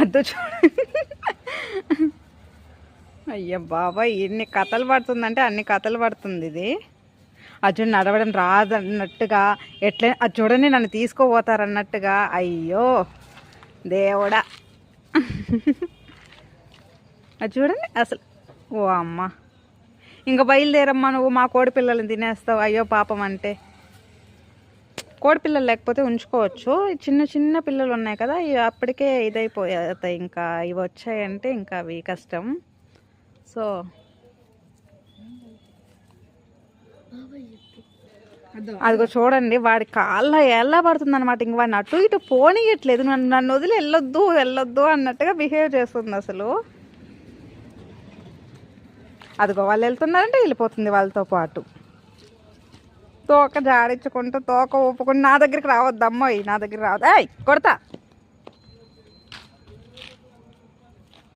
అద్దు చూడు. అయ్య బాబా ఎన్ని కథలు పడుతుందంటే అన్ని కథలు పడుతుంది ఇది. అర్జున్ నడవడం రాదన్నట్టుగా ఎట్లా అది చూడండి, నన్ను తీసుకోపోతారన్నట్టుగా. అయ్యో దేవుడా. అది చూడండి అసలు. ఓ అమ్మ, ఇంకా బయలుదేరమ్మా నువ్వు, మా కోడి పిల్లల్ని తినేస్తావు. అయ్యో పాపం. అంటే కోడి పిల్లలు లేకపోతే ఉంచుకోవచ్చు, చిన్న చిన్న పిల్లలు ఉన్నాయి కదా, ఇవి అప్పటికే ఇదైపోతాయి. ఇంకా ఇవి వచ్చాయంటే ఇంకా అవి కష్టం. సో అదిగో చూడండి, వాడి కాళ్ళ ఎలా పడుతుంది అనమాట. ఇంక వాడిని అటు ఇటు పోనీయట్లేదు. నన్ను వదిలి వెళ్ళొద్దు అన్నట్టుగా బిహేవ్ చేస్తుంది అసలు. అదిగో వాళ్ళు వెళ్తున్నారంటే వెళ్ళిపోతుంది వాళ్ళతో పాటు. తోక జాడించుకుంటూ తోక ఊపుకుంటూ నా దగ్గరికి రావద్దమ్మోయ్, నా దగ్గర రావద్దు. కొడతా.